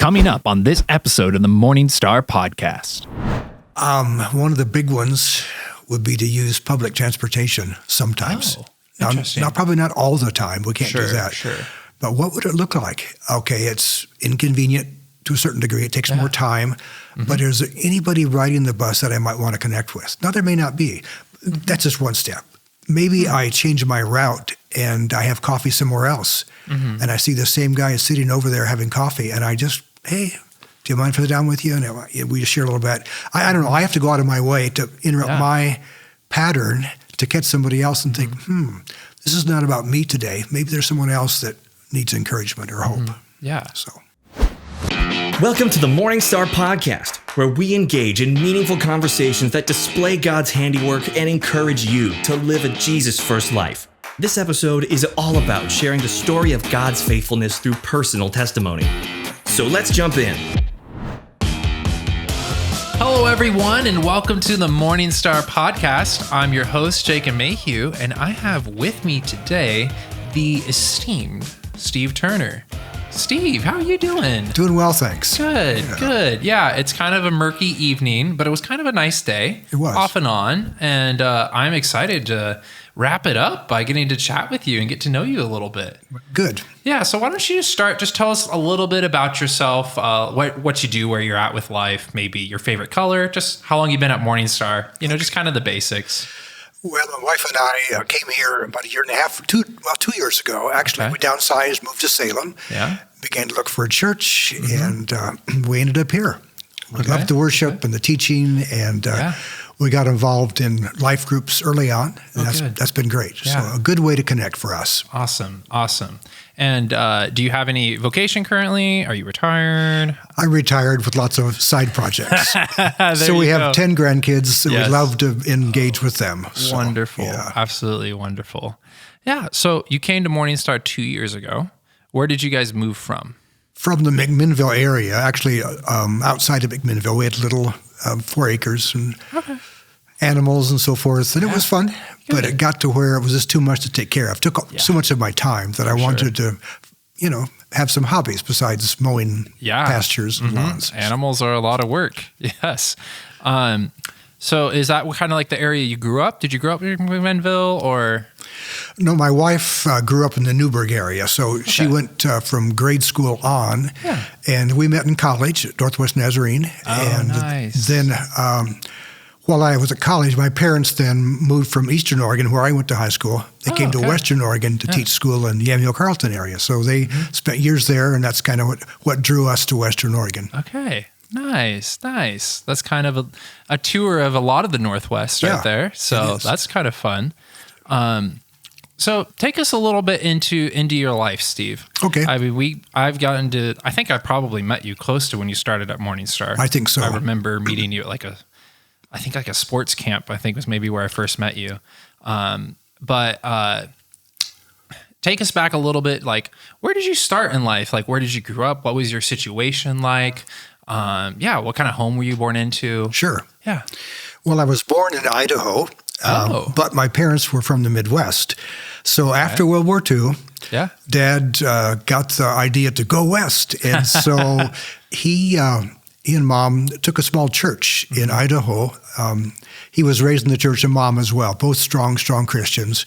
Coming up on this episode of the Morning Star Podcast. One of the big ones would be to use public transportation sometimes. Oh, now, probably not all the time. We can't do that. Sure. But what would it look like? Okay, it's inconvenient to a certain degree. It takes more time. But is there anybody riding the bus that I might want to connect with? Now, there may not be. That's just one step. Maybe I change my route and I have coffee somewhere else. And I see the same guy sitting over there having coffee. And I just, hey, do you mind if I sit down with you? And we just share a little bit. I don't know. I have to go out of my way to interrupt my pattern to catch somebody else and think, this is not about me today. Maybe there's someone else that needs encouragement or hope. Yeah. So. Welcome to the Morning Star Podcast, where we engage in meaningful conversations that display God's handiwork and encourage you to live a Jesus-first life. This episode is all about sharing the story of God's faithfulness through personal testimony. So let's jump in. Hello, everyone, and welcome to the Morning Star Podcast. I'm your host, Jacob Mayhew, and I have with me today the esteemed Steve Turner. Steve, how are you doing? Doing well, thanks. Good. Yeah, it's kind of a murky evening, but it was kind of a nice day. It was. Off and on, and I'm excited to wrap it up by getting to chat with you and get to know you a little bit. Good. Yeah, so why don't you start, just tell us a little bit about yourself, what you do, where you're at with life, maybe your favorite color, just how long you've been at Morningstar, just kind of the basics. Well, my wife and I came here about a year and a half, 2 years ago. Actually, we downsized, moved to Salem, began to look for a church, and we ended up here. We loved the worship and the teaching, and we got involved in life groups early on, and that's been great. Yeah. So a good way to connect for us. Awesome. And do you have any vocation currently? Are you retired? I'm retired with lots of side projects. So we have 10 grandkids, and we love to engage with them. So, wonderful. yeah. Absolutely wonderful. Yeah. So you came to Morningstar 2 years ago. Where did you guys move from? From the McMinnville area, actually outside of McMinnville. We had little 4 acres and animals and so forth, and it was fun. But it got to where it was just too much to take care of. It took so much of my time that I wanted to, have some hobbies besides mowing pastures and lawns. Animals are a lot of work. Yes. So is that kind of like the area you grew up? Did you grow up in McMinnville or? No, my wife grew up in the Newburgh area, so she went from grade school on, and we met in college at Northwest Nazarene. Nice. Then while I was at college, my parents then moved from Eastern Oregon, where I went to high school. They came to Western Oregon to teach school in the Yamhill-Carlton area. So they spent years there, and that's kind of what drew us to Western Oregon. Okay. Nice. That's kind of a tour of a lot of the Northwest right there. So that's kind of fun. So take us a little bit into your life, Steve. Okay. I mean, I think I probably met you close to when you started at Morningstar. I think so. I remember meeting you at like a sports camp, I think was maybe where I first met you. But take us back a little bit. Like, where did you start in life? Like, where did you grow up? What was your situation like? What kind of home were you born into? Sure. Yeah. Well, I was born in Idaho, but my parents were from the Midwest. So after World War II, Dad got the idea to go west. And so he and Mom took a small church in Idaho. He was raised in the church, and Mom as well, both strong Christians.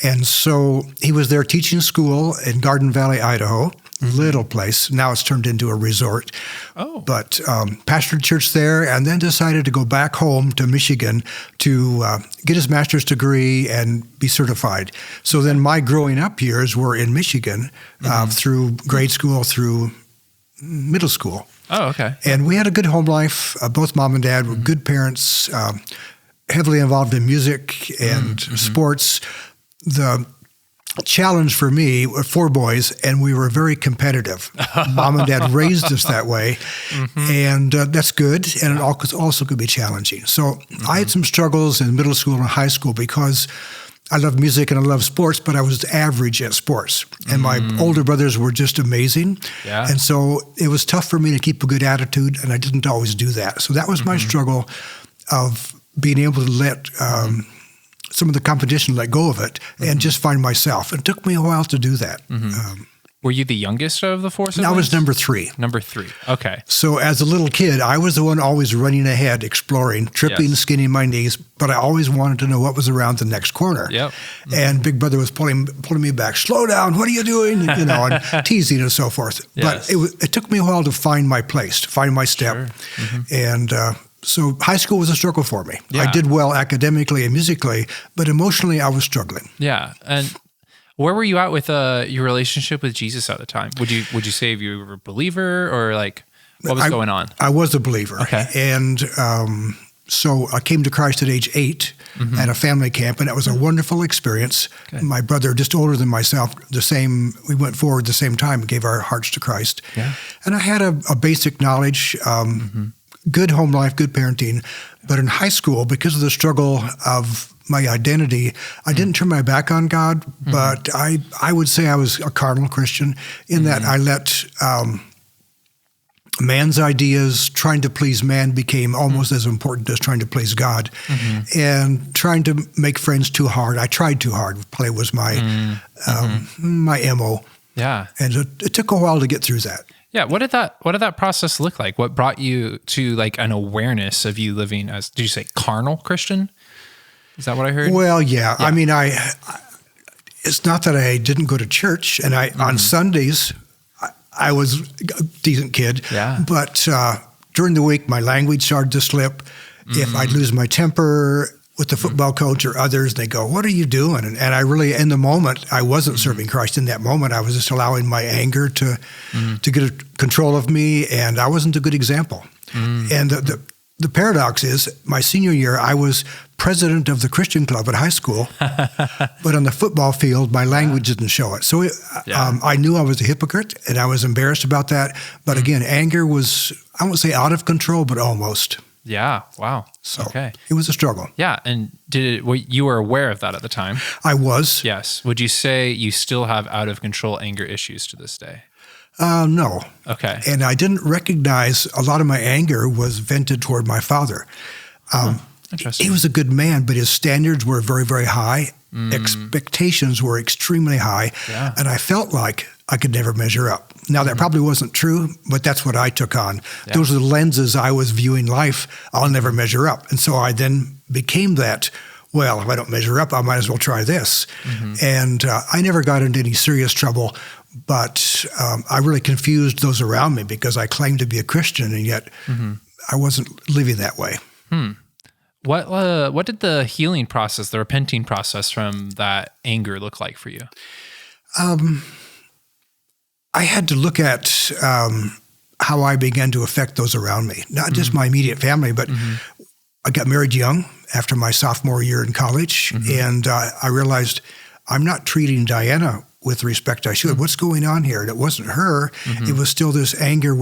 And so he was there teaching school in Garden Valley, Idaho, little place. Now it's turned into a resort. But pastored church there, and then decided to go back home to Michigan to get his master's degree and be certified. So then my growing up years were in Michigan through grade school, through middle school. Oh, okay. And we had a good home life. Both Mom and Dad were good parents, heavily involved in music and sports. The challenge for me were 4 boys, and we were very competitive. Mom and Dad raised us that way, and that's good, and it also could be challenging. So I had some struggles in middle school and high school because I love music and I love sports, but I was average at sports. And my older brothers were just amazing. Yeah. And so it was tough for me to keep a good attitude, and I didn't always do that. So that was my struggle of being able to let some of the competition let go of it and just find myself. It took me a while to do that. Were you the youngest of the four siblings? I was number 3. Number 3. Okay. So as a little kid, I was the one always running ahead, exploring, tripping, skinning my knees, but I always wanted to know what was around the next corner. Yep. And Big Brother was pulling me back. Slow down. What are you doing? And teasing and so forth. Yes. But it took me a while to find my place, to find my step. Sure. And so high school was a struggle for me. Yeah. I did well academically and musically, but emotionally I was struggling. Yeah. And where were you at with your relationship with Jesus at the time? Would you say you were a believer, or like what was going on? I was a believer. Okay. And so I came to Christ at age 8 at a family camp, and it was a wonderful experience. Good. My brother, just older than myself, we went forward the same time and gave our hearts to Christ. Yeah. And I had a basic knowledge, good home life, good parenting. But in high school, because of the struggle of my identity, I didn't turn my back on God, but I would say I was a carnal Christian in that I let man's ideas, trying to please man, became almost as important as trying to please God. And trying to make friends too hard. I tried too hard. Play was my my MO. Yeah. And it took a while to get through that. Yeah. What did that process look like? What brought you to like an awareness of you living as, did you say carnal Christian? Is that what I heard? Well, yeah. I mean, it's not that I didn't go to church, and on Sundays, I was a decent kid. Yeah. But during the week, my language started to slip. If I'd lose my temper with the football coach or others, they go, "What are you doing?" And I really, in the moment, I wasn't serving Christ in that moment. I was just allowing my anger to get control of me, and I wasn't a good example. And the paradox is, my senior year, I was president of the Christian club at high school, but on the football field, my language didn't show it. So I knew I was a hypocrite, and I was embarrassed about that. But again, anger was, I won't say out of control, but almost. Yeah. Wow. So okay. It was a struggle. Yeah. And you were aware of that at the time? I was. Yes. Would you say you still have out of control anger issues to this day? No. Okay. And I didn't recognize a lot of my anger was vented toward my father. Interesting. He was a good man, but his standards were very, very high. Expectations were extremely high. Yeah. And I felt like I could never measure up. Now, that probably wasn't true, but that's what I took on. Yeah. Those are the lenses I was viewing life. I'll never measure up. And so I then became that, well, if I don't measure up, I might as well try this. And I never got into any serious trouble, but I really confused those around me because I claimed to be a Christian, and yet I wasn't living that way. What did the healing process, the repenting process from that anger look like for you? I had to look at how I began to affect those around me, not just my immediate family, but I got married young after my sophomore year in college, and I realized I'm not treating Diana with the respect I should. What's going on here? And it wasn't her. It was still this anger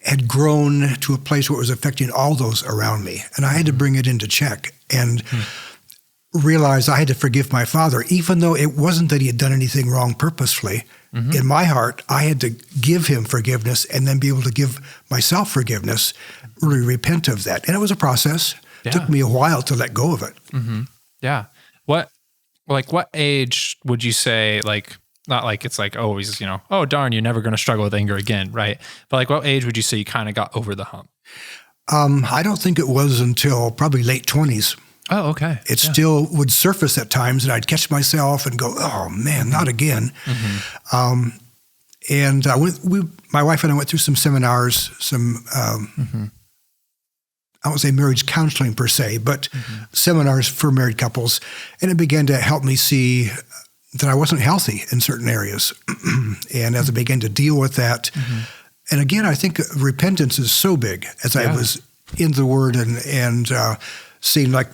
had grown to a place where it was affecting all those around me, and I had to bring it into check and realize I had to forgive my father, even though it wasn't that he had done anything wrong purposefully. In my heart, I had to give him forgiveness and then be able to give myself forgiveness, really repent of that. And it was a process. Yeah. It took me a while to let go of it. Yeah. What age would you say, like, not like it's like always, oh, darn, you're never going to struggle with anger again, right? But like, what age would you say you kind of got over the hump? I don't think it was until probably late 20s. Oh, okay. It still would surface at times, and I'd catch myself and go, "Oh man, not again." And my wife and I went through some seminars, I won't say marriage counseling per se, but seminars for married couples, and it began to help me see that I wasn't healthy in certain areas. And as I began to deal with that, and again, I think repentance is so big as I was in the Word and seeing, like,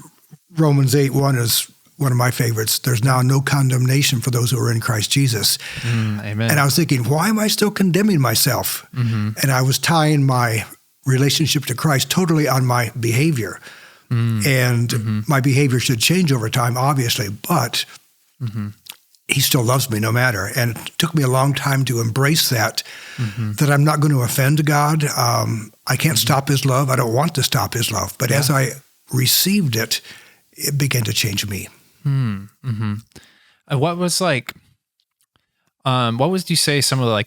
Romans 8:1 is one of my favorites. There's now no condemnation for those who are in Christ Jesus. Amen. And I was thinking, why am I still condemning myself? And I was tying my relationship to Christ totally on my behavior. And my behavior should change over time, obviously, but he still loves me no matter. And it took me a long time to embrace that I'm not going to offend God. I can't stop his love. I don't want to stop his love. But as I received it, it began to change me. What was, like, What would you say some of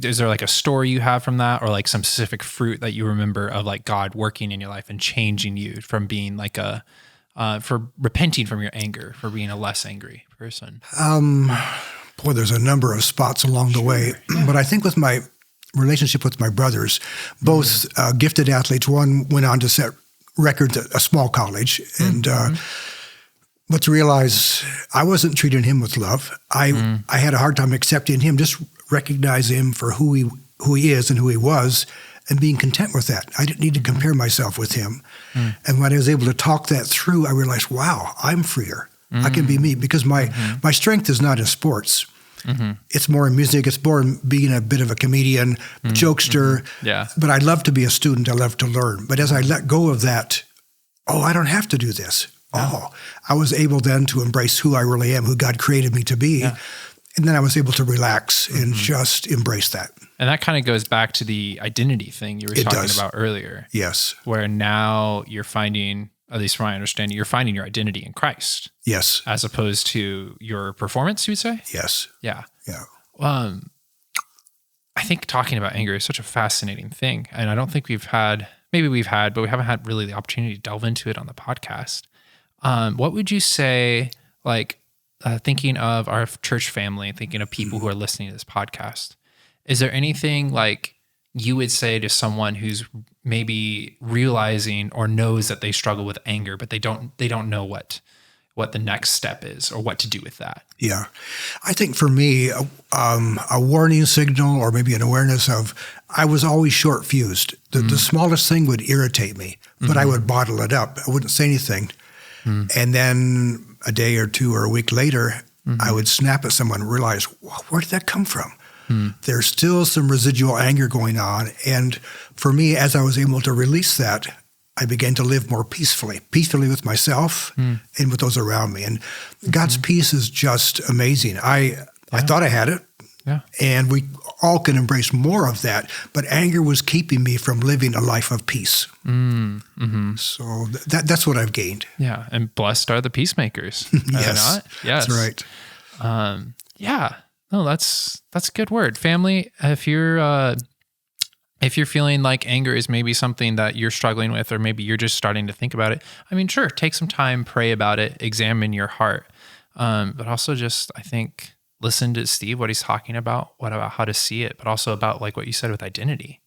is there like a story you have from that, or like some specific fruit that you remember of like God working in your life and changing you from being like for repenting from your anger, for being a less angry person? Boy, there's a number of spots along the way, but I think with my relationship with my brothers, both gifted athletes, one went on to set records at a small college, and but to realize I wasn't treating him with love. I had a hard time accepting him, just recognize him for who he is and who he was, and being content with that. I didn't need to compare myself with him. And when I was able to talk that through, I realized, wow, I'm freer. I can be me, because my strength is not in sports. It's more in music. It's more in being a bit of a comedian, jokester. Yeah. But I love to be a student. I love to learn. But as I let go of that, I don't have to do this. I was able then to embrace who I really am, who God created me to be. Yeah. And then I was able to relax and just embrace that. And that kind of goes back to the identity thing you were talking about earlier. Yes. Where now you're finding, at least from my understanding, you're finding your identity in Christ. Yes. As opposed to your performance, you would say? Yes. Yeah. Yeah. I think talking about anger is such a fascinating thing. And I don't think maybe we've had, but we haven't had really the opportunity to delve into it on the podcast. What would you say, like, thinking of our church family, thinking of people who are listening to this podcast, is there anything like you would say to someone who's maybe realizing or knows that they struggle with anger, but they don't know what the next step is or what to do with that? Yeah. I think for me, a warning signal or maybe an awareness of, I was always short fused. The smallest thing would irritate me, but I would bottle it up. I wouldn't say anything. And then a day or two or a week later, I would snap at someone and realize, where did that come from? There's still some residual anger going on. And for me, as I was able to release that, I began to live more peacefully with myself and with those around me. And God's peace is just amazing. I thought I had it. Yeah. And we all can embrace more of that. But anger was keeping me from living a life of peace. So that's what I've gained. Yeah. And blessed are the peacemakers. Yes. Yes. That's right. Yeah. No, that's a good word. Family, if you're feeling like anger is maybe something that you're struggling with, or maybe you're just starting to think about it, I mean, sure, take some time, pray about it, examine your heart. But also just, I think, listen to Steve, what he's talking about, what about how to see it, but also about like what you said with identity.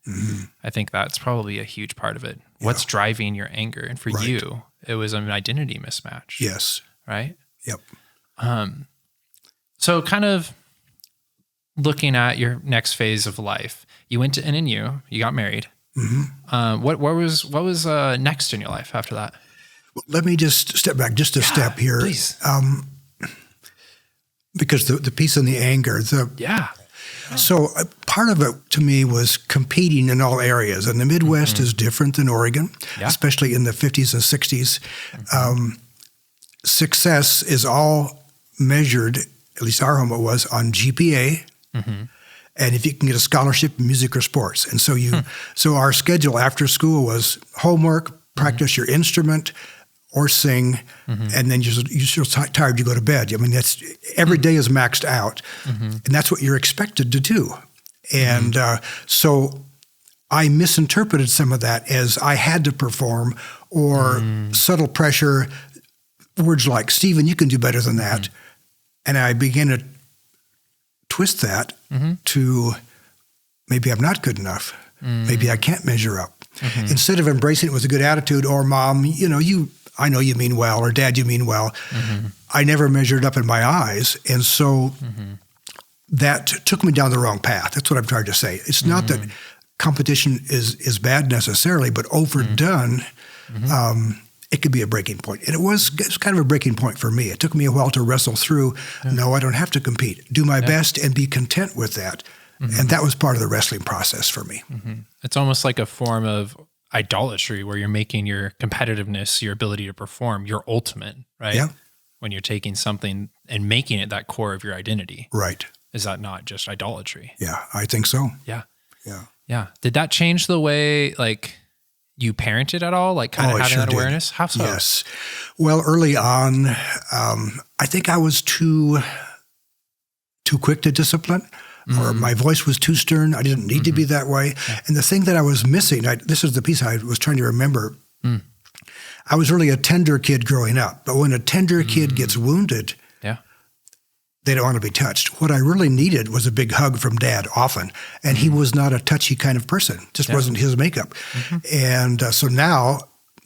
I think that's probably a huge part of it. Yeah. What's driving your anger? And for you, it was an identity mismatch. Yes. Right? Yep. So kind of looking at your next phase of life, you went to NNU, you got married. What was next in your life after that? Well, let me just step back just a step here. Please. Because the peace and the anger, So part of it to me was competing in all areas. And the Midwest is different than Oregon, especially in the 50s and 60s. Success is all measured, at least our home it was, on GPA. And if you can get a scholarship in music or sports. And so so our schedule after school was homework, practice your instrument, or sing, and then you're so tired you go to bed. I mean, that's every day is maxed out, and that's what you're expected to do. And so I misinterpreted some of that as I had to perform, or subtle pressure, words like, Stephen, you can do better than that. And I began to twist that to, maybe I'm not good enough. Maybe I can't measure up. Instead of embracing it with a good attitude, or Mom, I know you mean well, or Dad, you mean well. I never measured up in my eyes. And so that took me down the wrong path. That's what I'm trying to say. It's not that competition is bad necessarily, but overdone, it could be a breaking point. And it was kind of a breaking point for me. It took me a while to wrestle through, no, I don't have to compete. Do my best and be content with that. And that was part of the wrestling process for me. It's almost like a form of idolatry where you're making your competitiveness, your ability to perform, your ultimate, right? Yeah. When you're taking something and making it that core of your identity. Right. Is that not just idolatry? Yeah, I think so. Yeah. Yeah. Yeah. Did that change the way, like, you parented at all? Like, kind of having that awareness? How so? Yes. Well, early on, I think I was too too quick to discipline, or my voice was too stern. I didn't need to be that way. Yeah. And the thing that I was missing, this is the piece I was trying to remember. I was really a tender kid growing up, but when a tender kid gets wounded, they don't want to be touched. What I really needed was a big hug from Dad often, and he was not a touchy kind of person. Just wasn't his makeup. And so now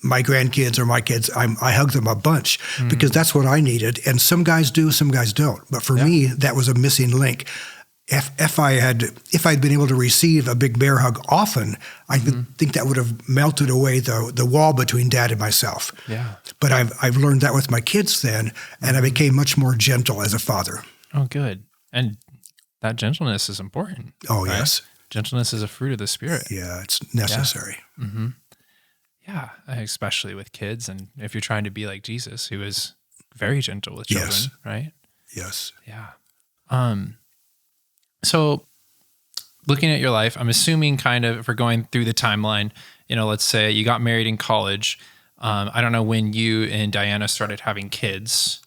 my grandkids or my kids, I hug them a bunch because that's what I needed. And some guys do, some guys don't. But for me, that was a missing link. If I'd been able to receive a big bear hug often, I think that would have melted away the wall between Dad and myself. Yeah. But I've learned that with my kids then, and I became much more gentle as a father. Oh, good. And that gentleness is important. Oh, right? yes. Gentleness is a fruit of the Spirit. Yeah, it's necessary. Yeah, especially with kids. And if you're trying to be like Jesus, who was very gentle with children, right? Yes. Yeah. So looking at your life, I'm assuming kind of, if we're going through the timeline, let's say you got married in college. I don't know when you and Diana started having kids,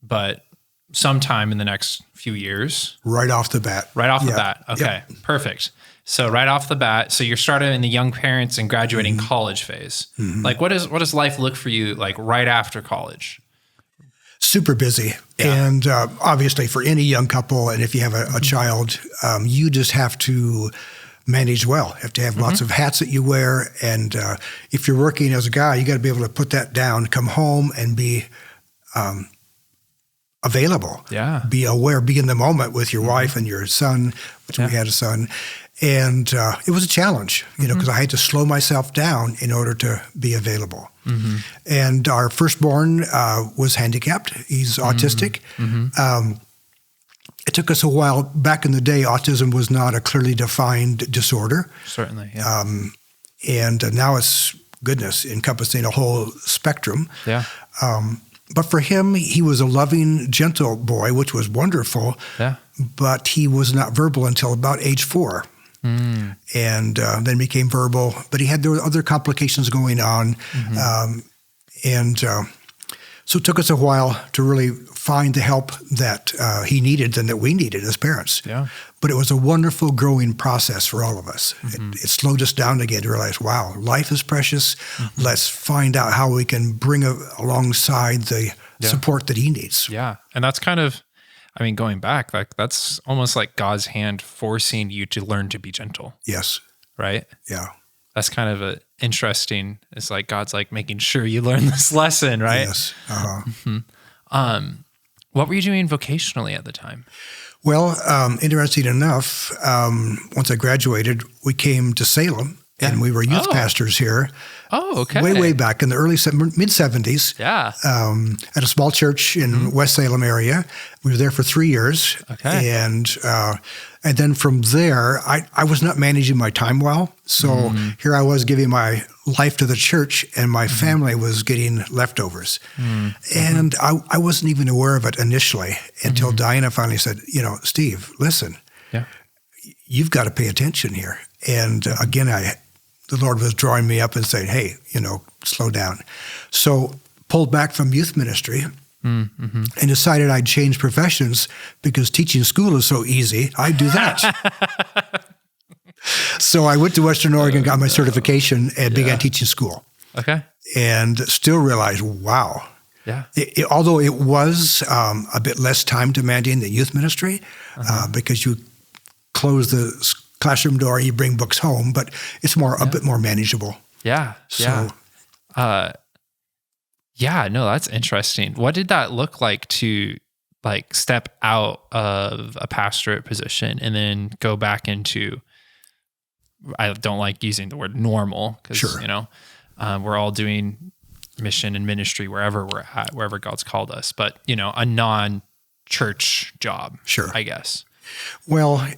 but sometime in the next few years. Right off the bat. Right off the bat. Okay, perfect. So right off the bat, so you're starting in the young parents and graduating college phase. Like what does life look for you like right after college? Super busy. Yeah. And obviously for any young couple, and if you have a child, you just have to manage well. You have to have lots of hats that you wear. And if you're working as a guy, you got to be able to put that down, come home and be available. Yeah. Be aware, be in the moment with your wife and your son, which we had a son. And it was a challenge, because I had to slow myself down in order to be available. And our firstborn was handicapped. He's autistic. It took us a while. Back in the day, autism was not a clearly defined disorder. Certainly, yeah. And now it's, encompassing a whole spectrum. Yeah. But for him, he was a loving, gentle boy, which was wonderful. Yeah. But he was not verbal until about age 4. And then became verbal. But there were other complications going on. So it took us a while to really find the help that he needed and that we needed as parents. Yeah. But it was a wonderful growing process for all of us. It slowed us down again to realize, wow, life is precious. Let's find out how we can bring alongside the support that he needs. Yeah. And that's kind of, going back, like that's almost like God's hand forcing you to learn to be gentle. Yes. Right? Yeah. That's kind of interesting. It's like God's like making sure you learn this lesson, right? Yes. What were you doing vocationally at the time? Well, interesting enough, once I graduated, we came to Salem, and we were youth pastors here. Oh, okay. Way back in the mid-70s. Yeah. At a small church in West Salem area. We were there for 3 years. Okay. And then from there, I was not managing my time well. So here I was giving my life to the church, and my family was getting leftovers. And I wasn't even aware of it initially until Diana finally said, Steve, listen, you've got to pay attention here. And again, the Lord was drawing me up and saying, hey, slow down. So pulled back from youth ministry and decided I'd change professions because teaching school is so easy. I'd do that. So I went to Western Oregon, got my certification, and began teaching school. Okay. And still realized, wow. Yeah. Although it was a bit less time demanding than youth ministry because you close the classroom door, you bring books home, but it's a bit more manageable. Yeah. So, no, that's interesting. What did that look like to step out of a pastorate position and then go back into, I don't like using the word normal because, we're all doing mission and ministry wherever we're at, wherever God's called us, but, a non-church job, I guess. Well,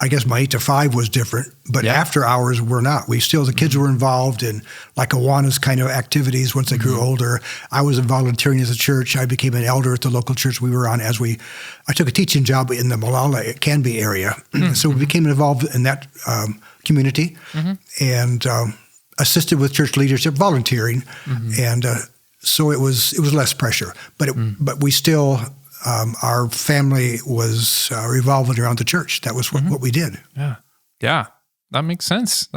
I guess my 8 to 5 was different, but after hours were not. The kids were involved in like Awana's kind of activities once they grew older. I was volunteering as a church. I became an elder at the local church we were on I took a teaching job in the Molalla, Canby area. So we became involved in that community and assisted with church leadership, volunteering. And so it was less pressure, but we still our family was revolving around the church. That was what we did. Yeah. Yeah. That makes sense.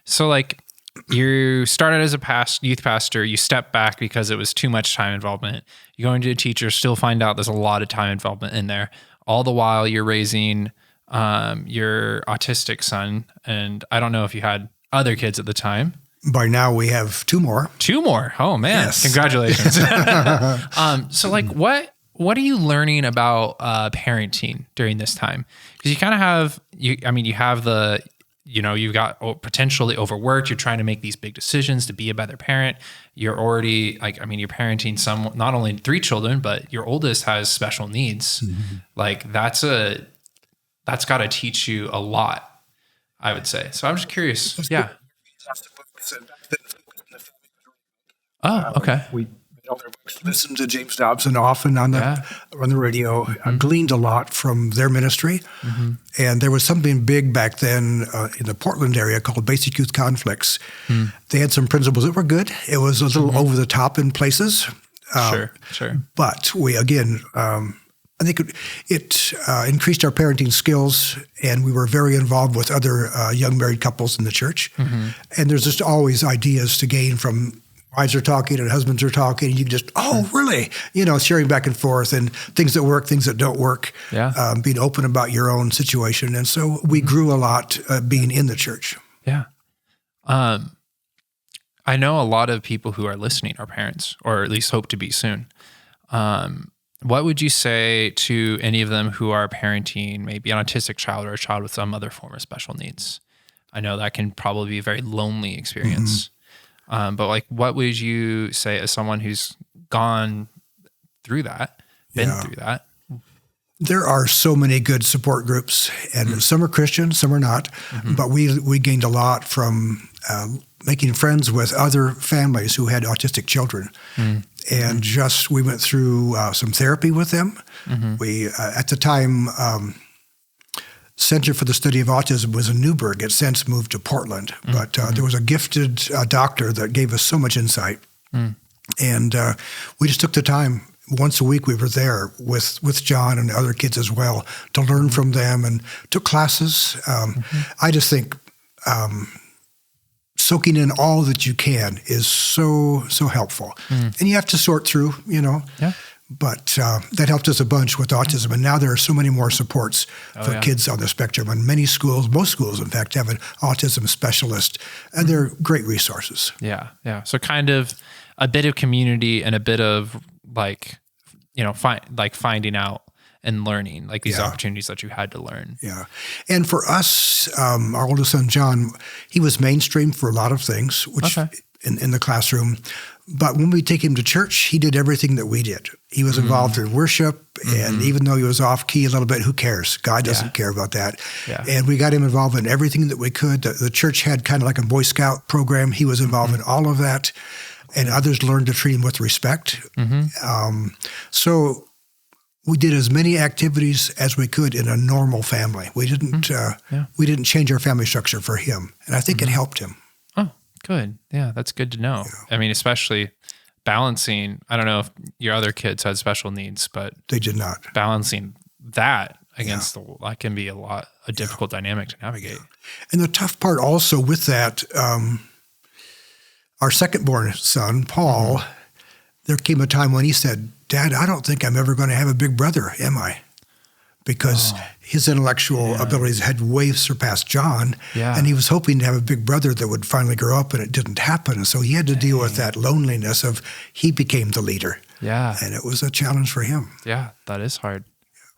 So like you started as a youth pastor, you stepped back because it was too much time involvement. You go into a teacher, still find out there's a lot of time involvement in there. All the while you're raising your autistic son. And I don't know if you had other kids at the time. By now we have 2 more. 2 more. Oh man. Yes. Congratulations. So like what are you learning about parenting during this time? Because you kind of have, you have the, you've got potentially overworked. You're trying to make these big decisions to be a better parent. You're already you're parenting not only 3 children, but your oldest has special needs. Mm-hmm. Like that's got to teach you a lot, I would say. So I'm just curious. Yeah. Oh, okay. We read all their books, listened to James Dobson often on the radio. I gleaned a lot from their ministry. Mm-hmm. And there was something big back then in the Portland area called Basic Youth Conflicts. Mm. They had some principles that were good. It was a little over the top in places. Sure. But we, again, I think it increased our parenting skills, and we were very involved with other young married couples in the church. Mm-hmm. And there's just always ideas to gain from wives are talking and husbands are talking, and you can just, really? Sharing back and forth and things that work, things that don't work, being open about your own situation. And so we grew a lot being in the church. Yeah. I know a lot of people who are listening are parents, or at least hope to be soon. What would you say to any of them who are parenting maybe an autistic child or a child with some other form of special needs? I know that can probably be a very lonely experience. Mm-hmm. But like, what would you say as someone who's gone through that, been through that? There are so many good support groups, and some are Christian, some are not. Mm-hmm. But we gained a lot from making friends with other families who had autistic children. Mm-hmm. And we went through some therapy with them. Mm-hmm. We, at the time, Center for the Study of Autism was in Newburgh. It's since moved to Portland. Mm-hmm. But there was a gifted doctor that gave us so much insight. Mm. And we just took the time. Once a week we were there with John and the other kids as well to learn from them, and took classes. I just think soaking in all that you can is so helpful. And you have to sort through, Yeah. But that helped us a bunch with autism. And now there are so many more supports for kids on the spectrum. And most schools, in fact, have an autism specialist. And they're great resources. Yeah. So kind of a bit of community and a bit of finding out and learning, like these opportunities that you had to learn. Yeah. And for us, our oldest son, John, he was mainstream for a lot of things, which in the classroom. But when we take him to church, he did everything that we did. He was involved in worship, and even though he was off key a little bit, who cares? God doesn't care about that. Yeah. And we got him involved in everything that we could. The church had kind of like a Boy Scout program. He was involved in all of that, and others learned to treat him with respect. So we did as many activities as we could in a normal family. We didn't change our family structure for him, and I think it helped him. Good. Yeah, that's good to know. Yeah. I mean, especially balancing, I don't know if your other kids had special needs, but they did not. Balancing that against that can be a difficult dynamic to navigate. Yeah. And the tough part also with that, our second-born son, Paul, there came a time when he said, "Dad, I don't think I'm ever going to have a big brother, am I?" Because his intellectual abilities had way surpassed John, and he was hoping to have a big brother that would finally grow up, and it didn't happen. And so he had to deal with that loneliness of he became the leader. Yeah. And it was a challenge for him. Yeah, that is hard.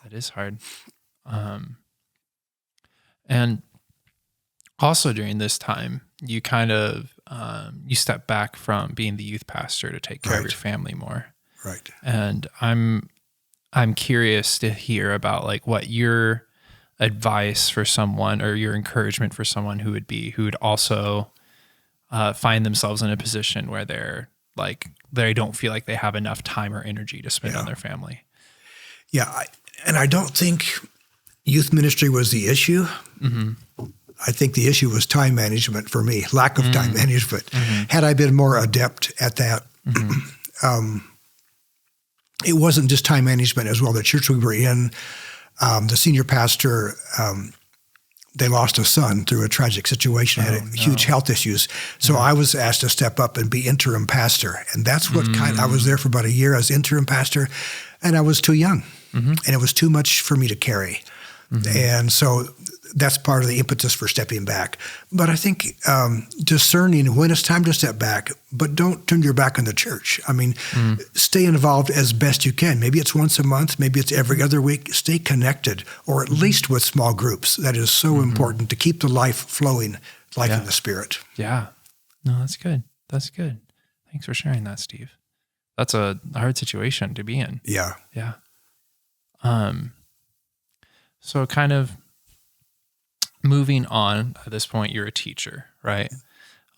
That is hard. And also during this time, you kind of, you step back from being the youth pastor to take care of your family more. Right. And I'm curious to hear about like what your advice for someone or your encouragement for someone who would also find themselves in a position where they don't feel like they have enough time or energy to spend on their family. Yeah. And I don't think youth ministry was the issue. Mm-hmm. I think the issue was time management for me, lack of time management. Mm-hmm. Had I been more adept at that, it wasn't just time management as well. The church we were in, the senior pastor, they lost a son through a tragic situation, had huge health issues. So I was asked to step up and be interim pastor. And that's what I was there for about a year as interim pastor, and I was too young. And it was too much for me to carry. And so that's part of the impetus for stepping back. But I think discerning when it's time to step back, but don't turn your back on the church. I mean, stay involved as best you can. Maybe it's once a month, maybe it's every other week. Stay connected, or at least with small groups. That is so important to keep the life flowing, life in the Spirit. Yeah. No, that's good. That's good. Thanks for sharing that, Steve. That's a hard situation to be in. Yeah. Yeah. So kind of moving on, at this point, you're a teacher, right?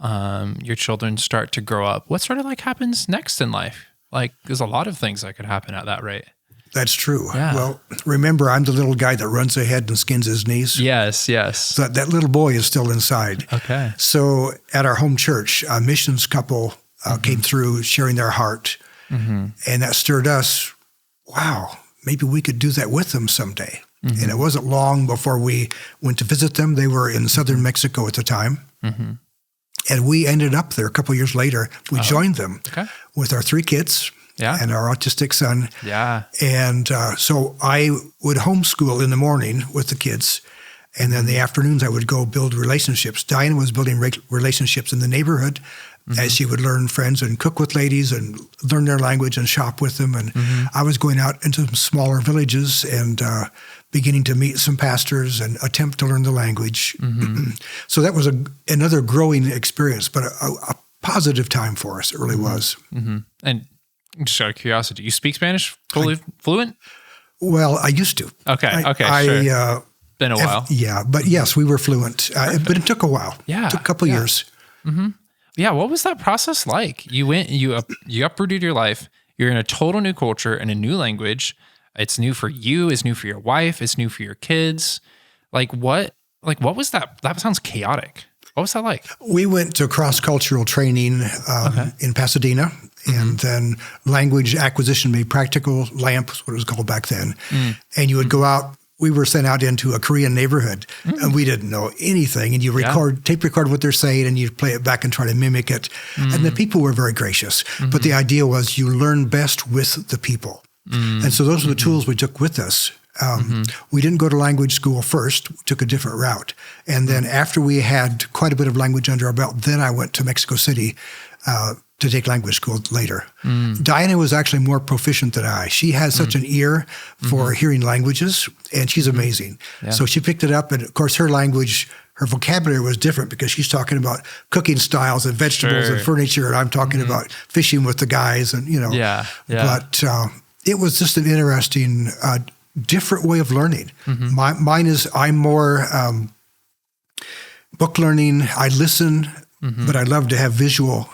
Your children start to grow up. What sort of like happens next in life? Like, there's a lot of things that could happen at that rate. That's true. Yeah. Well, remember, I'm the little guy that runs ahead and skins his knees. Yes. So that little boy is still inside. Okay. So at our home church, a missions couple came through sharing their heart. And that stirred us, wow, maybe we could do that with them someday. And it wasn't long before we went to visit them. They were in southern Mexico at the time. And we ended up there a couple of years later. We joined them with our 3 kids and our autistic son. Yeah. And so I would homeschool in the morning with the kids. And then the afternoons I would go build relationships. Diane was building relationships in the neighborhood as she would learn friends and cook with ladies and learn their language and shop with them. And I was going out into some smaller villages and beginning to meet some pastors and attempt to learn the language. So that was another growing experience, but a positive time for us. It really was. And just out of curiosity, you speak Spanish fully fluent? Well, I used to. Okay. Sure. Been a while. But yes, we were fluent. But it took a while. Yeah. It took a couple of years. Yeah, what was that process like? You went, you uprooted your life. You're in a total new culture and a new language. It's new for you. It's new for your wife. It's new for your kids. What was that? That sounds chaotic. What was that like? We went to cross-cultural training in Pasadena, and then language acquisition made practical, LAMP was what it was called back then. And you would go out. We were sent out into a Korean neighborhood, and we didn't know anything. And you tape record what they're saying, and you play it back and try to mimic it. And the people were very gracious. But the idea was you learn best with the people. And so those were the tools we took with us. We didn't go to language school first. We took a different route. And then after we had quite a bit of language under our belt, then I went to Mexico City to take language school later. Diana was actually more proficient than I. She has such an ear for hearing languages, and she's amazing. So she picked it up, and of course her language, her vocabulary was different because she's talking about cooking styles and vegetables and furniture, and I'm talking about fishing with the guys and, But it was just an interesting, different way of learning. Mine is, I'm more book learning. I listen, but I love to have visual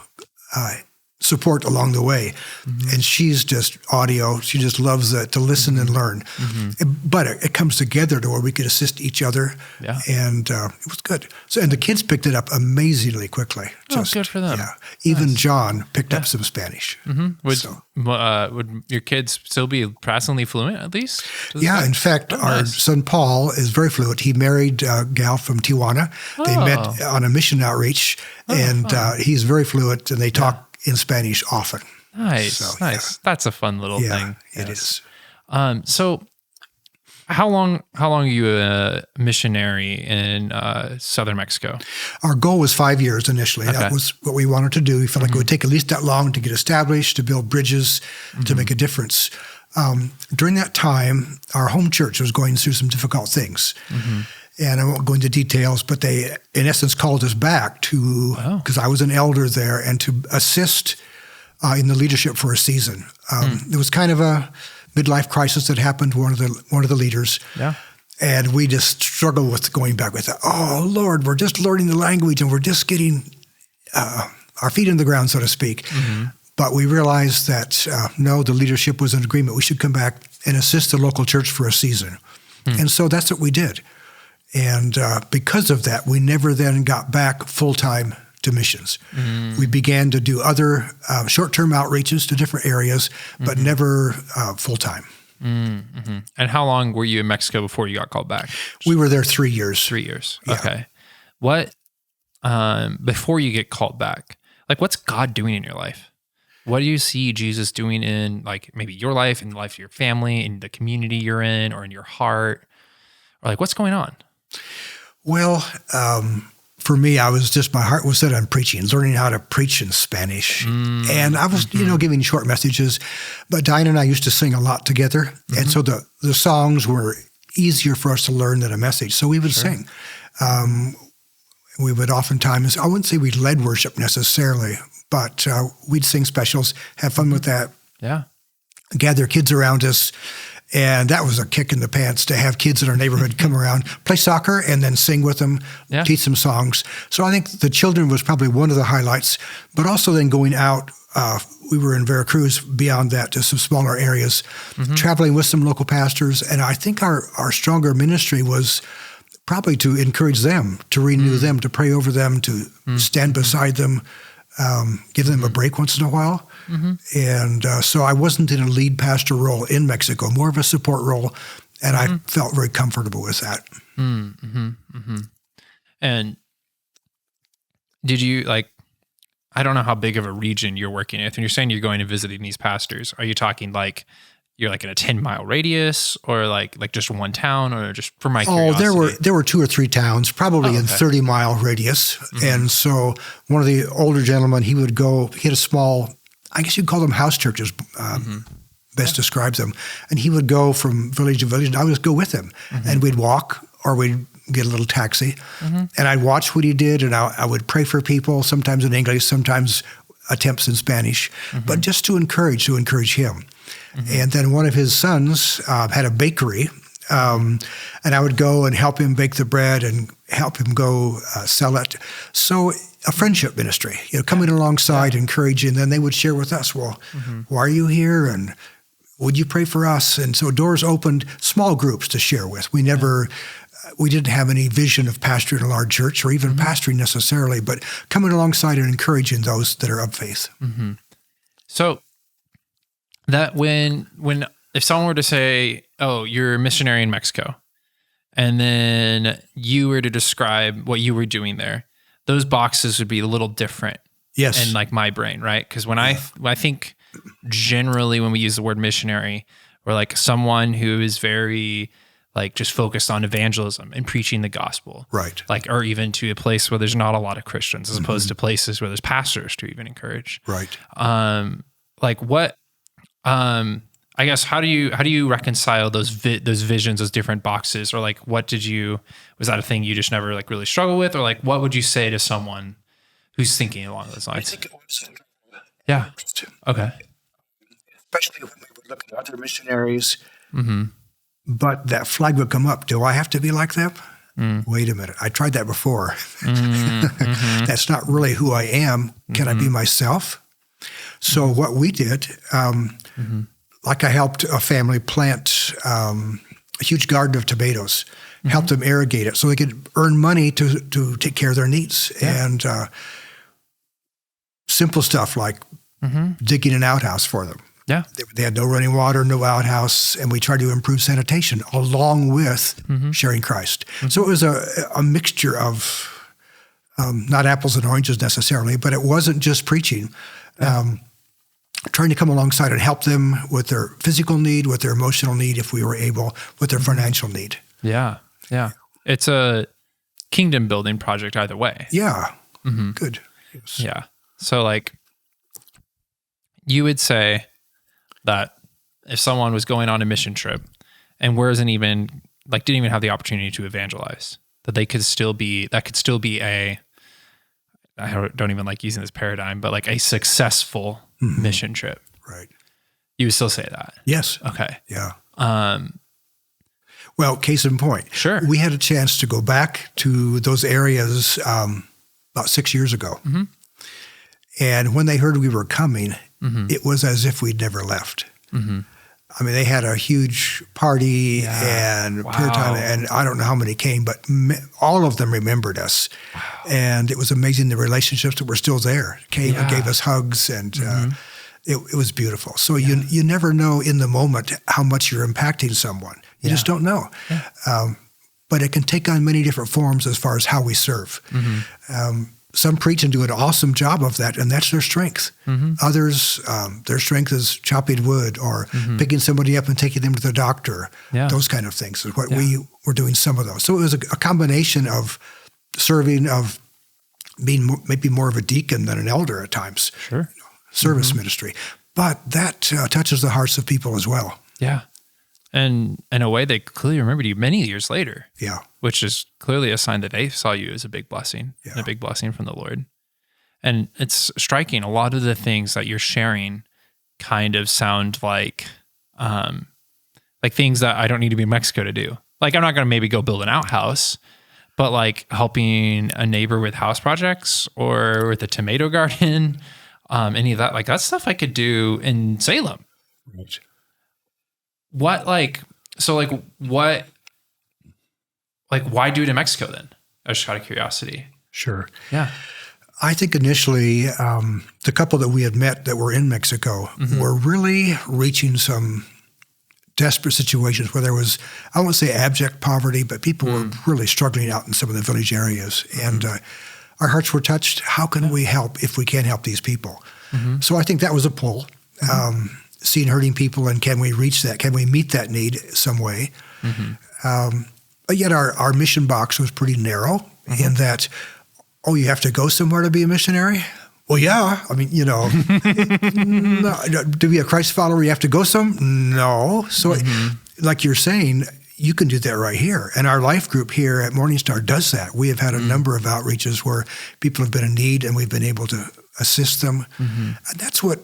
support along the way. And she's just audio. She just loves to listen and learn. But it comes together to where we could assist each other. And it was good. So, and the kids picked it up amazingly quickly. Good for them. Yeah. Even John picked up some Spanish. Would your kids still be presently fluent at least? Yeah. In fact, our son Paul is very fluent. He married a gal from Tijuana. They met on a mission outreach, and he's very fluent, and they talk in Spanish often. Nice. Yeah. That's a fun little thing. It is. So how long are you a missionary in southern Mexico? Our goal was 5 years initially. That was what we wanted to do. We felt like it would take at least that long to get established, to build bridges, to make a difference. During that time, our home church was going through some difficult things. And I won't go into details, but they, in essence, called us back to, because I was an elder there, and to assist in the leadership for a season. There was kind of a midlife crisis that happened to one of the leaders. And we just struggled with going back with, oh, Lord, we're just learning the language, and we're just getting our feet in the ground, so to speak. But we realized that, no, the leadership was in agreement. We should come back and assist the local church for a season. And so that's what we did. And because of that, we never then got back full-time to missions. We began to do other short-term outreaches to different areas, but never full-time. And how long were you in Mexico before you got called back? We were there 3 years. 3 years. Yeah. Okay. What, before you get called back, like what's God doing in your life? What do you see Jesus doing in like maybe your life, in the life of your family, in the community you're in, or in your heart? Or like what's going on? Well, for me, my heart was set on preaching, learning how to preach in Spanish. And I was, giving short messages, but Diane and I used to sing a lot together. And so the songs were easier for us to learn than a message. So we would sing. We would oftentimes, I wouldn't say we led worship necessarily, but we'd sing specials, have fun with that. Yeah. Gather kids around us. And that was a kick in the pants to have kids in our neighborhood come around, play soccer, and then sing with them, teach them songs. So I think the children was probably one of the highlights, but also then going out, we were in Veracruz, beyond that to some smaller areas, traveling with some local pastors. And I think our stronger ministry was probably to encourage them, to renew them, to pray over them, to stand beside them, give them a break once in a while. And so I wasn't in a lead pastor role in Mexico, more of a support role, and I felt very comfortable with that. And did you, I don't know how big of a region you're working with. When you're saying you're going and visiting these pastors, are you talking like you're like in a 10-mile radius, or like just one town, or just for my curiosity? Oh, there were 2 or 3 towns, probably in 30-mile radius. And so one of the older gentlemen, he had a small, I guess you'd call them house churches, best describes them. And he would go from village to village, and I would go with him. And we'd walk, or we'd get a little taxi. And I'd watch what he did, and I would pray for people, sometimes in English, sometimes attempts in Spanish, but just to encourage him. And then one of his sons had a bakery, and I would go and help him bake the bread and help him go sell it. So a friendship ministry, coming alongside, encouraging. Then they would share with us, well, why are you here? And would you pray for us? And so doors opened, small groups to share with. We didn't have any vision of pastoring a large church or even pastoring necessarily, but coming alongside and encouraging those that are of faith. So that if someone were to say, oh, you're a missionary in Mexico, and then you were to describe what you were doing there, those boxes would be a little different. Yes. In like my brain, right? Because when I think generally when we use the word missionary, we're like someone who is very like just focused on evangelism and preaching the gospel. Right. Like, or even to a place where there's not a lot of Christians, as opposed to places where there's pastors to even encourage. Right. I guess how do you reconcile those visions, those different boxes, or like was that a thing you just never like really struggle with, or like what would you say to someone who's thinking along those lines? I think it was. Yeah. Okay. Especially when we would look at other missionaries, but that flag would come up. Do I have to be like them? Wait a minute. I tried that before. That's not really who I am. Can I be myself? So what we did, like I helped a family plant a huge garden of tomatoes, helped them irrigate it so they could earn money to take care of their needs. And simple stuff like digging an outhouse for them. Yeah. They had no running water, no outhouse, and we tried to improve sanitation along with sharing Christ. So it was a mixture of not apples and oranges necessarily, but it wasn't just preaching. Trying to come alongside and help them with their physical need, with their emotional need, if we were able, with their financial need. Yeah. Yeah. It's a kingdom building project either way. Yeah. Good. Yes. Yeah. So like you would say that if someone was going on a mission trip and didn't even have the opportunity to evangelize, that could still be I don't even like using this paradigm, but like a successful mission trip. Right. You would still say that? Yes. Okay. Yeah. Well, case in point. Sure. We had a chance to go back to those areas about 6 years ago. And when they heard we were coming, it was as if we'd never left. I mean, they had a huge party and prayer time, and I don't know how many came, but all of them remembered us. Wow. And it was amazing the relationships that were still there. Came and gave us hugs, and it was beautiful. So you never know in the moment how much you're impacting someone. You just don't know. Yeah. But it can take on many different forms as far as how we serve. Some preach and do an awesome job of that, and that's their strength. Others, their strength is chopping wood or picking somebody up and taking them to the doctor. Those kind of things is what we were doing, some of those. So it was a combination of serving, of being maybe more of a deacon than an elder at times. Sure. Service ministry. But that touches the hearts of people as well. Yeah. And in a way, they clearly remembered you many years later. Yeah. Which is clearly a sign that they saw you as a big blessing, and a big blessing from the Lord. And it's striking. A lot of the things that you're sharing kind of sound like things that I don't need to be in Mexico to do. Like, I'm not going to maybe go build an outhouse, but like helping a neighbor with house projects or with a tomato garden, any of that, like that's stuff I could do in Salem. Right. Why do it in Mexico then? Just out of curiosity. Sure. Yeah. I think initially the couple that we had met that were in Mexico were really reaching some desperate situations where there was, I won't say abject poverty, but people were really struggling out in some of the village areas. And our hearts were touched. How can we help if we can't help these people? So I think that was a pull. Seeing hurting people, and can we reach that? Can we meet that need some way? But yet our mission box was pretty narrow in that, you have to go somewhere to be a missionary? Well, yeah. I mean, no, to be a Christ follower, you have to go No. So like you're saying, you can do that right here. And our life group here at Morning Star does that. We have had a number of outreaches where people have been in need and we've been able to assist them. And that's what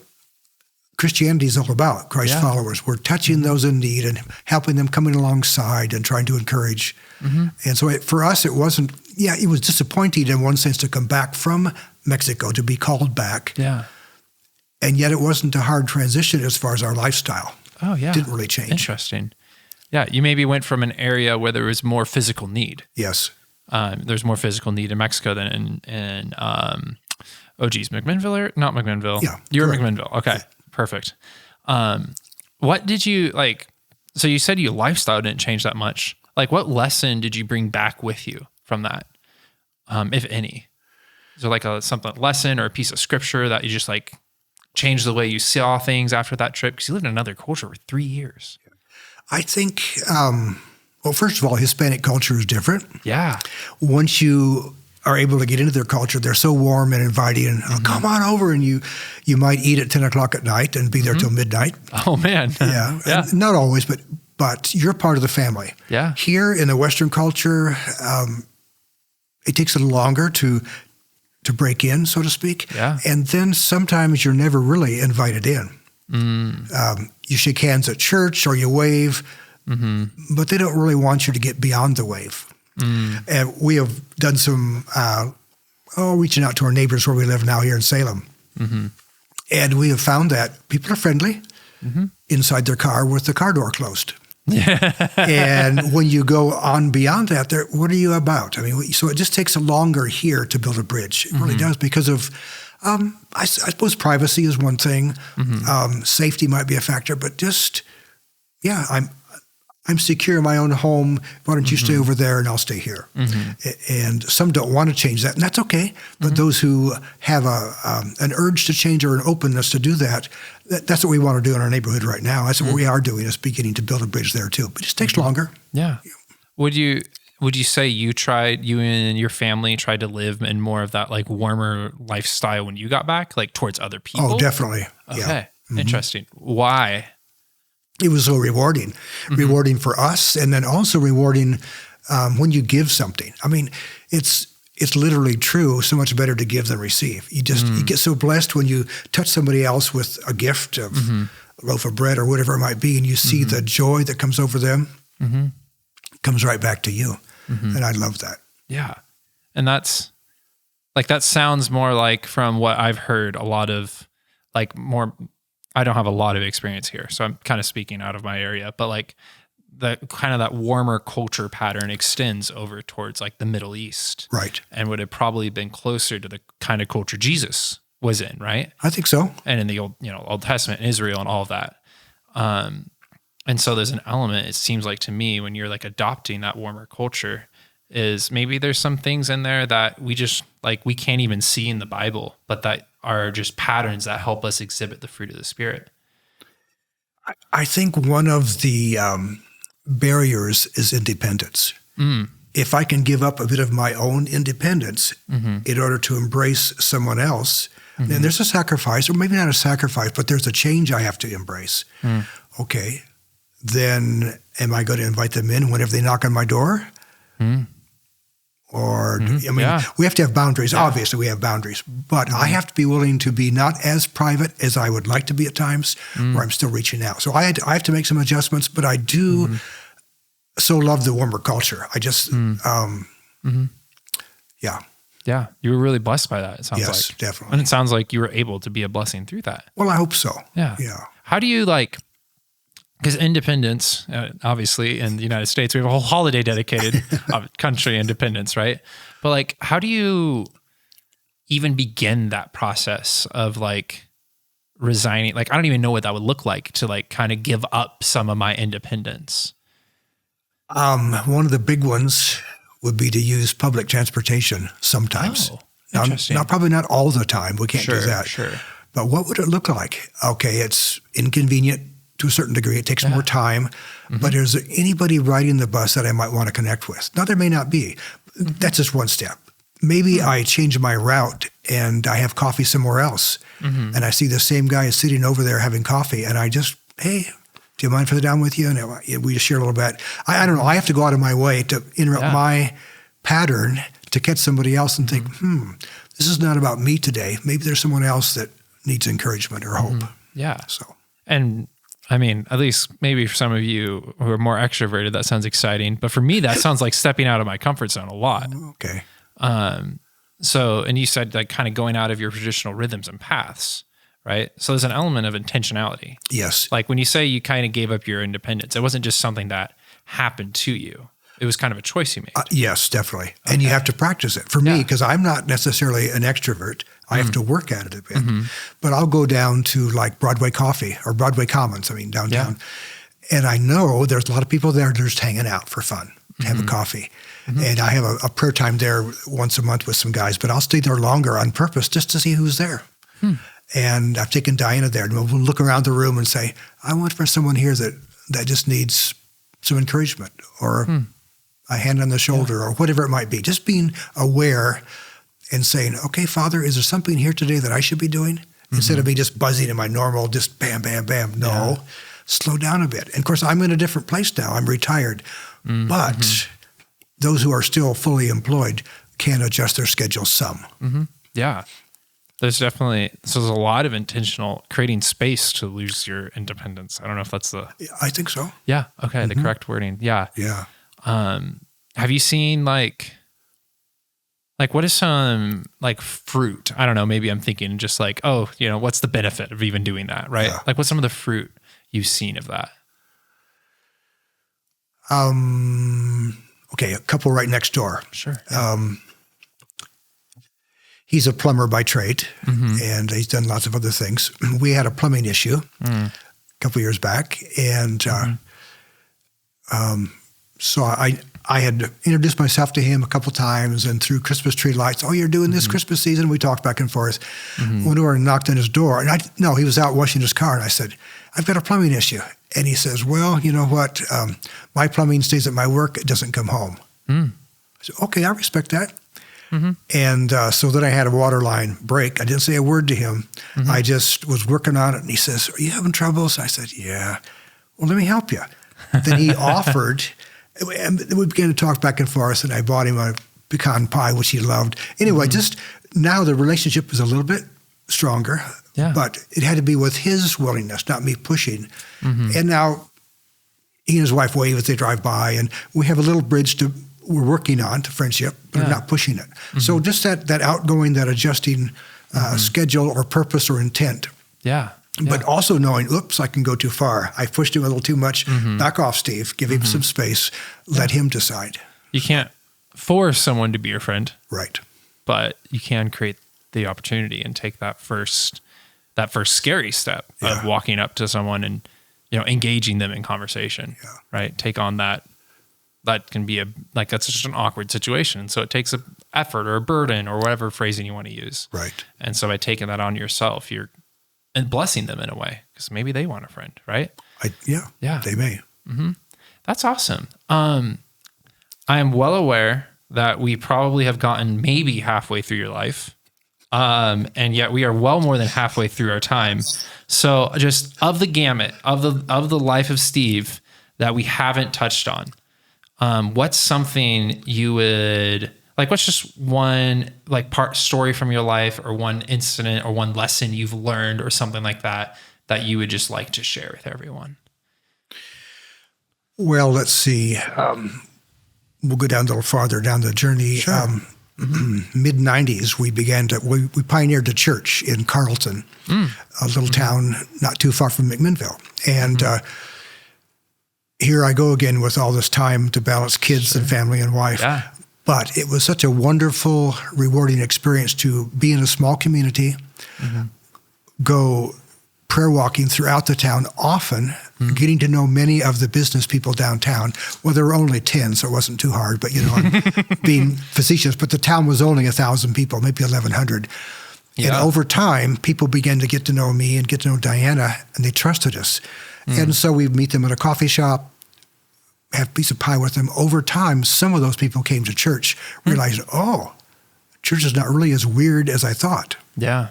Christianity is all about, Christ followers. We're touching those in need and helping them, coming alongside and trying to encourage. And so for us, it wasn't, it was disappointing in one sense to come back from Mexico, to be called back. Yeah. And yet it wasn't a hard transition as far as our lifestyle. Oh, yeah. It didn't really change. Interesting. Yeah, you maybe went from an area where there was more physical need. Yes. There's more physical need in Mexico than in McMinnville? Not McMinnville. Yeah. You're in McMinnville. Okay. Yeah. Perfect. What did you like? So you said your lifestyle didn't change that much. Like, what lesson did you bring back with you from that, if any? Is there like a lesson or a piece of scripture that you just like changed the way you saw things after that trip? Because you lived in another culture for 3 years. I think, first of all, Hispanic culture is different. Yeah. Once you are able to get into their culture, they're so warm and inviting, and come on over, and you might eat at 10 o'clock at night and be there till midnight. Oh man. Yeah. Yeah. Not always, but you're part of the family. Yeah. Here in the Western culture, it takes a little longer to break in, so to speak. Yeah. And then sometimes you're never really invited in. You shake hands at church or you wave, but they don't really want you to get beyond the wave. And we have done some reaching out to our neighbors where we live now here in Salem. And we have found that people are friendly inside their car with the car door closed. And when you go on beyond that, what are you about? I mean, so it just takes longer here to build a bridge. It really does, because of, I suppose privacy is one thing. Safety might be a factor, but just, I'm secure in my own home. Why don't you stay over there and I'll stay here? And some don't want to change that, and that's okay. But those who have an urge to change or an openness to do that, that's what we want to do in our neighborhood right now. That's what we are doing, is beginning to build a bridge there too. But it just takes longer. Yeah. Would you say you and your family tried to live in more of that like warmer lifestyle when you got back, like towards other people? Oh, definitely. Okay. Yeah. Interesting. Why? It was so rewarding rewarding for us, and then also rewarding when you give something. I mean, it's literally true. So much better to give than receive. You get so blessed when you touch somebody else with a gift of a loaf of bread or whatever it might be, and you see the joy that comes over them, comes right back to you. And I love that. Yeah. And that's like, that sounds more like, from what I've heard, a lot of like more I don't have a lot of experience here, so I'm kind of speaking out of my area, but like the kind of that warmer culture pattern extends over towards like the Middle East. Right. And would have probably been closer to the kind of culture Jesus was in, right? I think so. And in the Old Testament, Israel and all of that. And so there's an element, it seems like to me, when you're like adopting that warmer culture, is maybe there's some things in there that we just like, we can't even see in the Bible, but that are just patterns that help us exhibit the fruit of the Spirit. I think one of the barriers is independence. If I can give up a bit of my own independence in order to embrace someone else, then there's a sacrifice, or maybe not a sacrifice, but there's a change I have to embrace. Okay, then am I going to invite them in whenever they knock on my door? Or, we have to have boundaries. Yeah. Obviously, we have boundaries. But I have to be willing to be not as private as I would like to be at times, where I'm still reaching out. So I have to make some adjustments, but I do so love the warmer culture. I just, yeah. Yeah, you were really blessed by that, it sounds like. Yes, definitely. And it sounds like you were able to be a blessing through that. Well, I hope so. Yeah. How do you because independence, obviously in the United States, we have a whole holiday dedicated country independence, right? But how do you even begin that process of resigning? I don't even know what that would look like to kind of give up some of my independence. One of the big ones would be to use public transportation sometimes. Oh, interesting. Probably not all the time. We can't do that. Sure. But what would it look like? Okay, it's inconvenient to a certain degree. It takes more time. But is there anybody riding the bus that I might want to connect with? Now, there may not be. That's just one step. Maybe I change my route and I have coffee somewhere else. And I see the same guy is sitting over there having coffee. And I just, hey, do you mind if I sit down with you? And we just share a little bit. I don't know. I have to go out of my way to interrupt my pattern to catch somebody else and think, this is not about me today. Maybe there's someone else that needs encouragement or hope. Yeah. So, and I mean, at least maybe for some of you who are more extroverted, that sounds exciting. But for me, that sounds like stepping out of my comfort zone a lot. Okay. So, and you said kind of going out of your traditional rhythms and paths, right? So there's an element of intentionality. Yes. When you say you kind of gave up your independence, it wasn't just something that happened to you. It was kind of a choice you made. Yes, definitely. Okay. And you have to practice it. For me, because I'm not necessarily an extrovert, I have to work at it a bit. But I'll go down to Broadway Coffee or Broadway Commons, downtown. And I know there's a lot of people there just hanging out for fun, to have a coffee. And I have a prayer time there once a month with some guys, but I'll stay there longer on purpose just to see who's there. And I've taken Diana there, and we'll look around the room and say, I want for someone here that just needs some encouragement or a hand on the shoulder or whatever it might be. Just being aware and saying, okay, Father, is there something here today that I should be doing? Instead of me just buzzing in my normal, just bam, bam, bam. No, slow down a bit. And of course, I'm in a different place now. I'm retired. But those who are still fully employed can adjust their schedule some. Yeah. There's definitely, so there's a lot of intentional creating space to lose your independence. I don't know if that's I think so. Yeah. Okay. The correct wording. Yeah. Yeah. Have you seen what is some fruit? I don't know. Maybe I'm thinking just what's the benefit of even doing that? Right. Yeah. What's some of the fruit you've seen of that? Okay. A couple right next door. Sure. He's a plumber by trade, and he's done lots of other things. We had a plumbing issue a couple years back, and so I had introduced myself to him a couple times, and through Christmas tree lights, oh, you're doing this Christmas season? We talked back and forth. Went over and knocked on his door, and he was out washing his car, and I said, I've got a plumbing issue. And he says, well, you know what? My plumbing stays at my work. It doesn't come home. I said, okay, I respect that. And so then I had a water line break. I didn't say a word to him. I just was working on it. And he says, are you having troubles? I said, yeah. Well, let me help you. Then he offered, and we began to talk back and forth, and I bought him a pecan pie, which he loved. Anyway, just now the relationship is a little bit stronger, but it had to be with his willingness, not me pushing. And now he and his wife wave as they drive by, and we have a little bridge we're working on to friendship, but I'm not pushing it. So just that outgoing, that adjusting schedule or purpose or intent. Yeah. but also knowing, oops, I can go too far. I pushed him a little too much. Back off, Steve. Give him some space. Let him decide. You can't force someone to be your friend. Right. But you can create the opportunity and take that first scary step of walking up to someone and, engaging them in conversation, right? Take on that can be that's just an awkward situation. So it takes an effort or a burden or whatever phrasing you want to use. Right. And so by taking that on yourself, you're and blessing them in a way, because maybe they want a friend, right? Yeah, they may. That's awesome. I am well aware that we probably have gotten maybe halfway through your life. And yet we are well more than halfway through our time. So just of the gamut of the life of Steve that we haven't touched on, what's something you would like, what's just one story from your life or one incident or one lesson you've learned or something like that you would just like to share with everyone? Well, let's see. We'll go down a little farther down the journey. Sure. Mid 90s, we pioneered a church in Carlton, a little town not too far from McMinnville. And here I go again with all this time to balance kids and family and wife. Yeah. But it was such a wonderful, rewarding experience to be in a small community, go prayer walking throughout the town often, getting to know many of the business people downtown. Well, there were only 10, so it wasn't too hard, but I'm being facetious. But the town was only 1,000 people, maybe 1,100. Yeah. And over time, people began to get to know me and get to know Diana, and they trusted us. And so we'd meet them at a coffee shop, have a piece of pie with them. Over time, some of those people came to church, realized, church is not really as weird as I thought. Yeah.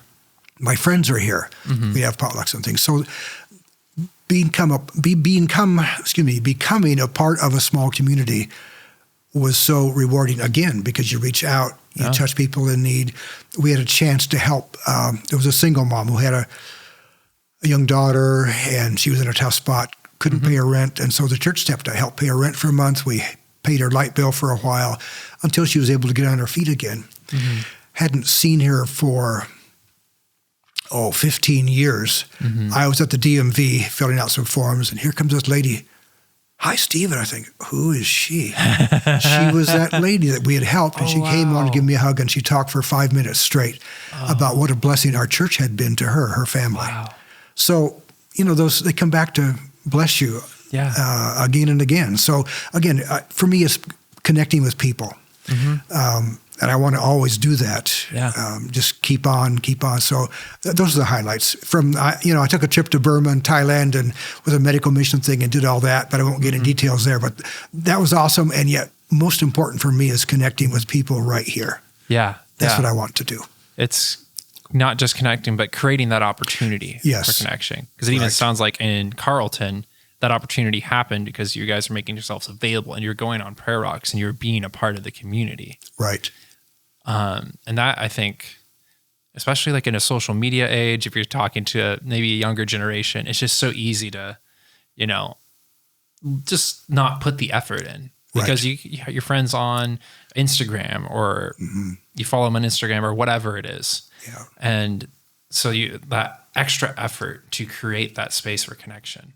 My friends are here. We have potlucks and things. So becoming a part of a small community was so rewarding, again, because you reach out, you touch people in need. We had a chance to help. There was a single mom who had a young daughter, and she was in a tough spot, couldn't pay her rent. And so the church stepped to help pay her rent for a month. We paid her light bill for a while until she was able to get on her feet again. Hadn't seen her for 15 years. I was at the DMV filling out some forms, and here comes this lady. Hi, Steve. And I think, who is she? She was that lady that we had helped, and she came on to give me a hug, and she talked for 5 minutes straight about what a blessing our church had been to her family. Wow. So, they come back to bless you again and again. So, again, for me, it's connecting with people. And I want to always do that. Just keep on. So those are the highlights. I took a trip to Burma and Thailand and with a medical mission thing and did all that, but I won't get into details there. But that was awesome. And yet most important for me is connecting with people right here. Yeah. That's what I want to do. It's not just connecting, but creating that opportunity for connection. Because it even sounds like in Carlton, that opportunity happened because you guys are making yourselves available and you're going on prayer walks and you're being a part of the community. Right. And that, I think, especially like in a social media age, if you're talking to maybe a younger generation, it's just so easy to, just not put the effort in because you have your friends on Instagram or you follow them on Instagram or whatever it is. Yeah. And so that extra effort to create that space for connection,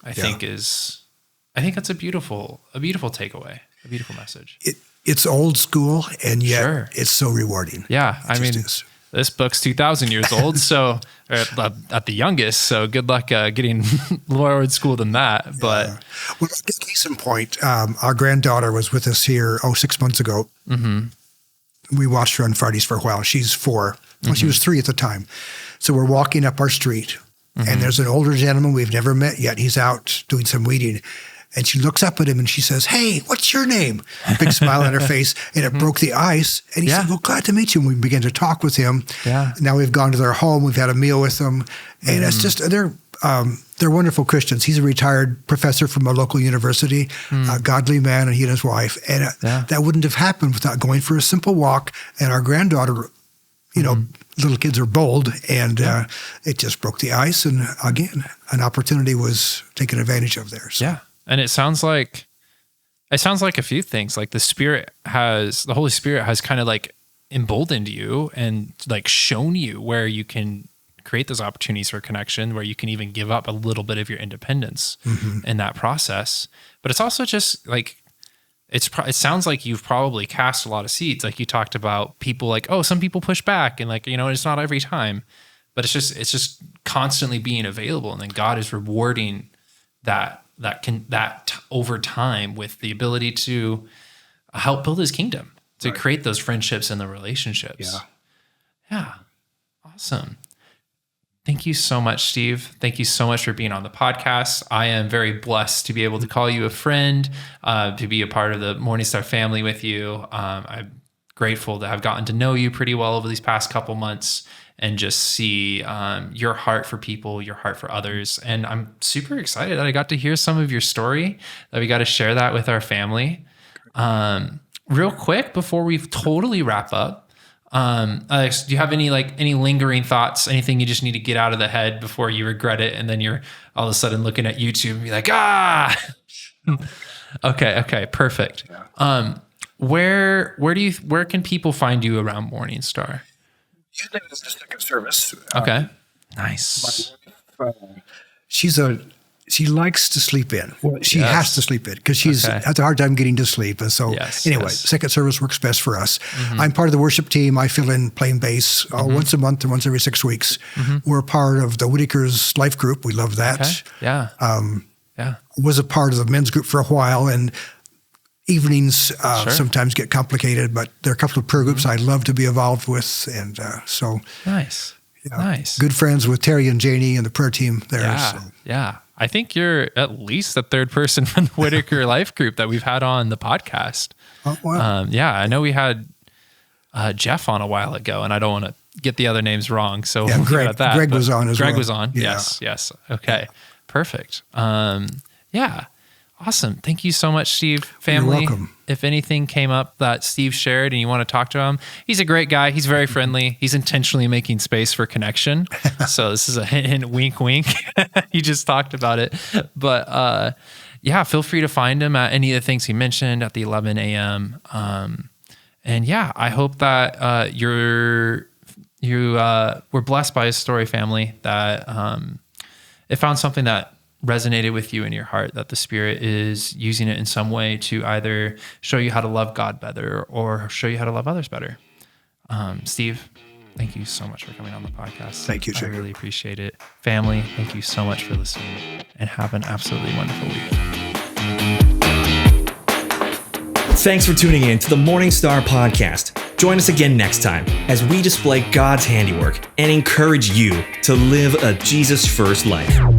I think that's a beautiful takeaway, a beautiful message. It's old school, and yet it's so rewarding. Yeah, this book's 2,000 years old, so at the youngest. So good luck getting more old school than that. But case in point, our granddaughter was with us here 6 months ago. We watched her on Fridays for a while. She's 4. Well, she was 3 at the time. So we're walking up our street, and there's an older gentleman we've never met yet. He's out doing some weeding. And she looks up at him and she says, "Hey, what's your name?" Big smile on her face, and it broke the ice. And he said, "Well, glad to meet you." And we began to talk with him. Yeah. Now we've gone to their home. We've had a meal with them. And it's just, they're wonderful Christians. He's a retired professor from a local university, a godly man, and he and his wife. And that wouldn't have happened without going for a simple walk. And our granddaughter, little kids are bold, and it just broke the ice. And again, an opportunity was taken advantage of there. So. Yeah. And it sounds like a few things. Like the Holy Spirit has kind of like emboldened you and like shown you where you can create those opportunities for connection where you can even give up a little bit of your independence in that process. But it's also just like, it sounds like you've probably cast a lot of seeds. Like you talked about people like, oh, some people push back and like, it's not every time, but it's just constantly being available. And then God is rewarding that over time with the ability to help build his kingdom, to create those friendships and the relationships. Yeah. Awesome. Thank you so much, Steve. Thank you so much for being on the podcast. I am very blessed to be able to call you a friend, to be a part of the Morning Star family with you. I'm grateful to have gotten to know you pretty well over these past couple months and just see your heart for people, your heart for others. And I'm super excited that I got to hear some of your story, that we got to share that with our family. Real quick, before we totally wrap up, Alex, do you have any lingering thoughts, anything you just need to get out of the head before you regret it? And then you're all of a sudden looking at YouTube and be like, Okay. Perfect. Where can people find you around Morning Star? Usually it's the second service. Okay. Nice. My wife, she likes to sleep in. Well, she has to sleep in because she's has a hard time getting to sleep. And so second service works best for us. I'm part of the worship team. I fill in playing bass once a month and once every 6 weeks. We're part of the Whitaker's life group. We love that. Okay. Was a part of the men's group for a while, and evenings sometimes get complicated, but there are a couple of prayer groups I'd love to be involved with. And so nice. Good friends with Terry and Janie and the prayer team there. Yeah. I think you're at least the third person from the Whitaker Life Group that we've had on the podcast. Oh, wow. I know we had Jeff on a while ago, and I don't want to get the other names wrong. So we'll Greg, at that. Greg was on as well. Greg was on. Yeah. Yes. Okay. Perfect. Awesome. Thank you so much, Steve. Family. You're welcome. If anything came up that Steve shared and you want to talk to him, he's a great guy. He's very friendly. He's intentionally making space for connection. So this is a hint, wink, wink. He just talked about it. But feel free to find him at any of the things he mentioned at the 11 a.m. I hope that you were blessed by his story, family, that it found something that resonated with you in your heart, that the Spirit is using it in some way to either show you how to love God better or show you how to love others better. Steve, thank you so much for coming on the podcast. Thank you, Jake. I really appreciate it. Family, thank you so much for listening, and have an absolutely wonderful week. Thanks for tuning in to the Morning Star Podcast. Join us again next time as we display God's handiwork and encourage you to live a Jesus-first life.